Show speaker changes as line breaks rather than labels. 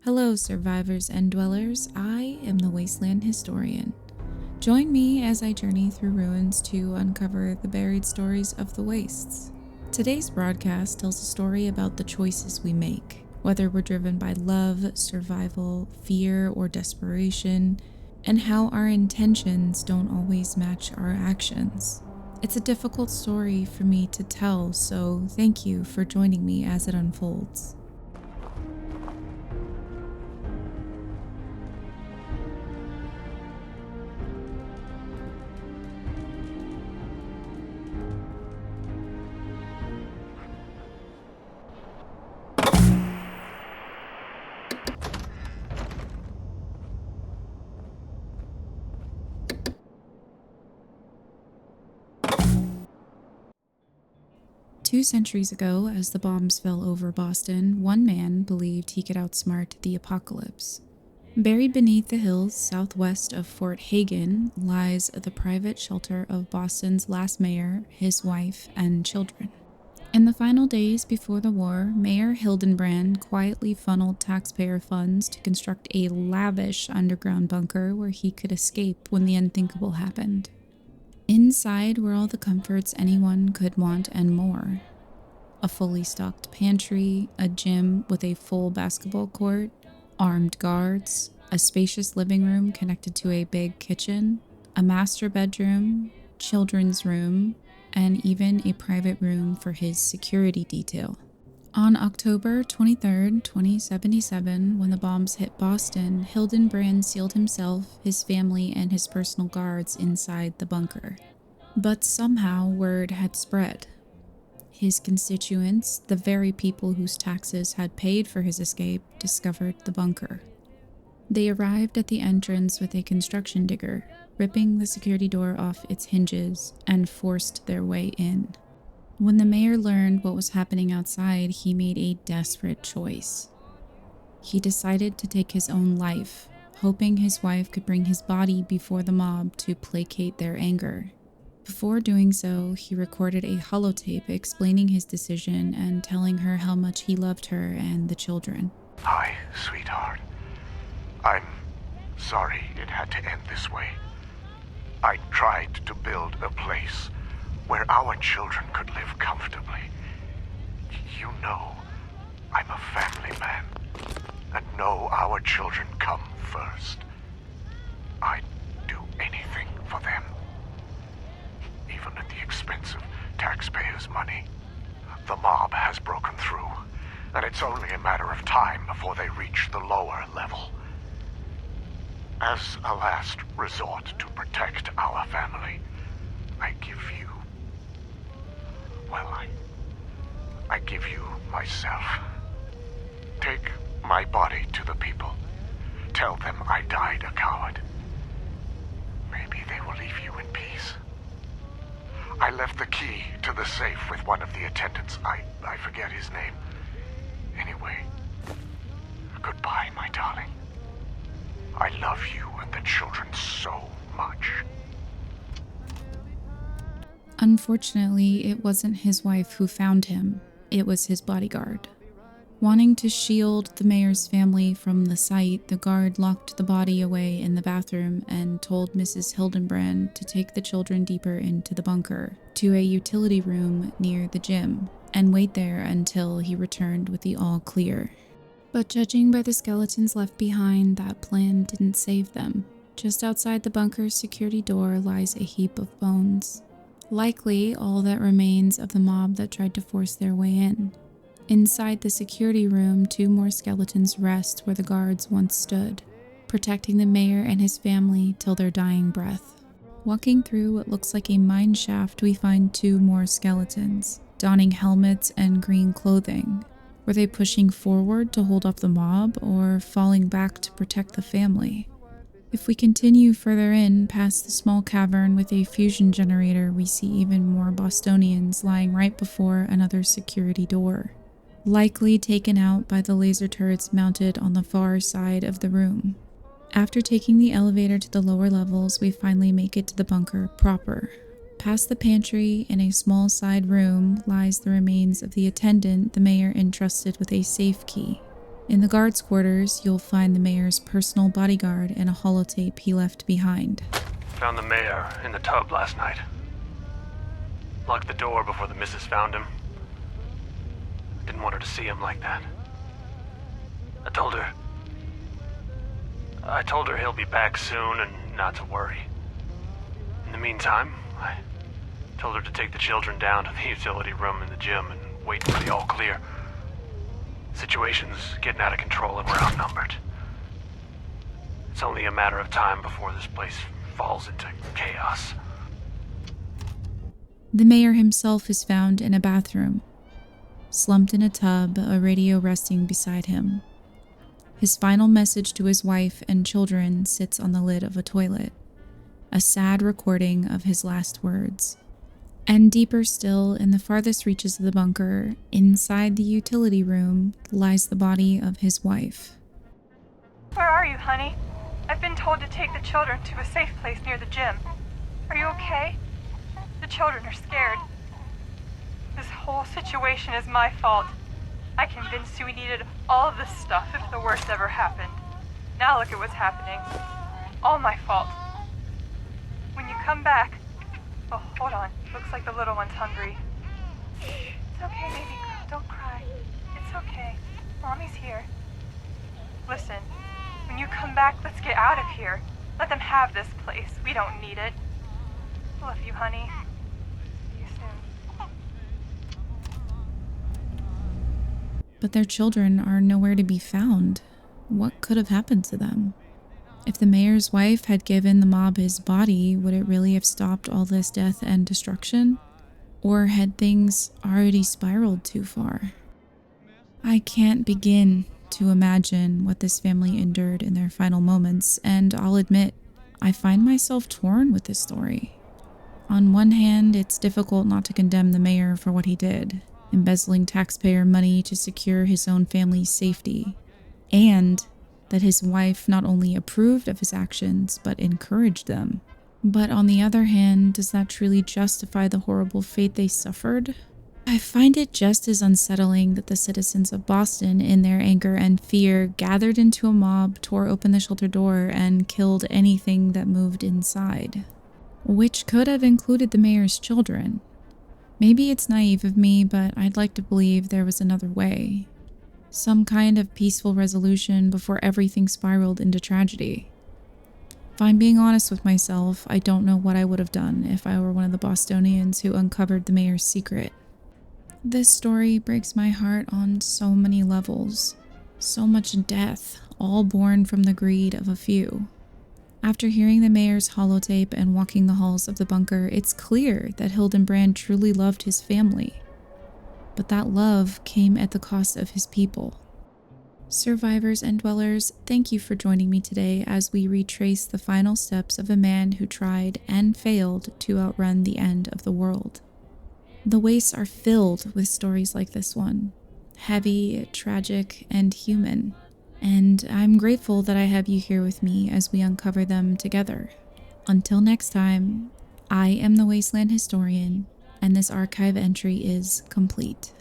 Hello, survivors and dwellers. I am the Wasteland historian. Join me as I journey through ruins to uncover the buried stories of the wastes. Today's broadcast tells a story about the choices we make, whether we're driven by love, survival, fear, or desperation, and how our intentions don't always match our actions. It's a difficult story for me to tell, so thank you for joining me as it unfolds. 2 centuries ago, as the bombs fell over Boston, one man believed he could outsmart the apocalypse. Buried beneath the hills southwest of Fort Hagen lies the private shelter of Boston's last mayor, his wife, and children. In the final days before the war, Mayor Hildenbrand quietly funneled taxpayer funds to construct a lavish underground bunker where he could escape when the unthinkable happened. Inside were all the comforts anyone could want and more. A fully stocked pantry, a gym with a full basketball court, armed guards, a spacious living room connected to a big kitchen, a master bedroom, children's room, and even a private room for his security detail. On October 23, 2077, when the bombs hit Boston, Hildenbrand sealed himself, his family, and his personal guards inside the bunker. But somehow word had spread. His constituents, the very people whose taxes had paid for his escape, discovered the bunker. They arrived at the entrance with a construction digger, ripping the security door off its hinges, and forced their way in. When the mayor learned what was happening outside, he made a desperate choice. He decided to take his own life, hoping his wife could bring his body before the mob to placate their anger. Before doing so, he recorded a holotape explaining his decision and telling her how much he loved her and the children.
Hi, sweetheart. I'm sorry it had to end this way. I tried to build a place where our children could live comfortably. You know, I'm a family man, and know our children come first. I'd do anything for them, even at the expense of taxpayers' money. The mob has broken through, and it's only a matter of time before they reach the lower level. As a last resort to protect our family, I give you... I give you myself. Take my body to the people. Tell them I died a coward. Maybe they will leave you in peace. I left the key to the safe with one of the attendants. I forget his name. Anyway, goodbye, my darling. I love you and the children so much.
Unfortunately, it wasn't his wife who found him. It was his bodyguard. Wanting to shield the mayor's family from the sight, the guard locked the body away in the bathroom and told Mrs. Hildenbrand to take the children deeper into the bunker, to a utility room near the gym, and wait there until he returned with the all clear. But judging by the skeletons left behind, that plan didn't save them. Just outside the bunker's security door lies a heap of bones. Likely all that remains of the mob that tried to force their way in. Inside the security room, 2 more skeletons rest where the guards once stood, protecting the mayor and his family till their dying breath. Walking through what looks like a mine shaft, we find 2 more skeletons, donning helmets and green clothing. Were they pushing forward to hold off the mob, or falling back to protect the family? If we continue further in, past the small cavern with a fusion generator, we see even more Bostonians lying right before another security door, likely taken out by the laser turrets mounted on the far side of the room. After taking the elevator to the lower levels, we finally make it to the bunker proper. Past the pantry, in a small side room, lies the remains of the attendant the mayor entrusted with a safe key. In the guards' quarters, you'll find the mayor's personal bodyguard and a holotape he left behind.
Found the mayor in the tub last night. Locked the door before the missus found him. Didn't want her to see him like that. I told her he'll be back soon and not to worry. In the meantime, I told her to take the children down to the utility room in the gym and wait for the all clear. Situation's getting out of control and we're outnumbered. It's only a matter of time before this place falls into chaos.
The mayor himself is found in a bathroom, slumped in a tub, a radio resting beside him. His final message to his wife and children sits on the lid of a toilet, a sad recording of his last words. And deeper still, in the farthest reaches of the bunker, inside the utility room, lies the body of his wife.
Where are you, honey? I've been told to take the children to a safe place near the gym. Are you okay? The children are scared. This whole situation is my fault. I convinced you we needed all of this stuff if the worst ever happened. Now look at what's happening. All my fault. When you come back... Oh, hold on. Looks like the little one's hungry. It's okay, baby girl. Don't cry. It's okay. Mommy's here. Listen, when you come back, let's get out of here. Let them have this place. We don't need it. Love you, honey. See you soon.
But their children are nowhere to be found. What could have happened to them? If the mayor's wife had given the mob his body, would it really have stopped all this death and destruction? Or had things already spiraled too far? I can't begin to imagine what this family endured in their final moments, and I'll admit, I find myself torn with this story. On one hand, it's difficult not to condemn the mayor for what he did, embezzling taxpayer money to secure his own family's safety, and that his wife not only approved of his actions, but encouraged them. But on the other hand, does that truly justify the horrible fate they suffered? I find it just as unsettling that the citizens of Boston, in their anger and fear, gathered into a mob, tore open the shelter door, and killed anything that moved inside. Which could have included the mayor's children. Maybe it's naive of me, but I'd like to believe there was another way. Some kind of peaceful resolution before everything spiraled into tragedy. If I'm being honest with myself, I don't know what I would have done if I were one of the Bostonians who uncovered the mayor's secret. This story breaks my heart on so many levels. So much death, all born from the greed of a few. After hearing the mayor's holotape and walking the halls of the bunker, it's clear that Hildenbrand truly loved his family. But that love came at the cost of his people. Survivors and dwellers, thank you for joining me today as we retrace the final steps of a man who tried and failed to outrun the end of the world. The wastes are filled with stories like this one, heavy, tragic, and human. And I'm grateful that I have you here with me as we uncover them together. Until next time, I am the Wasteland Historian, and this archive entry is complete.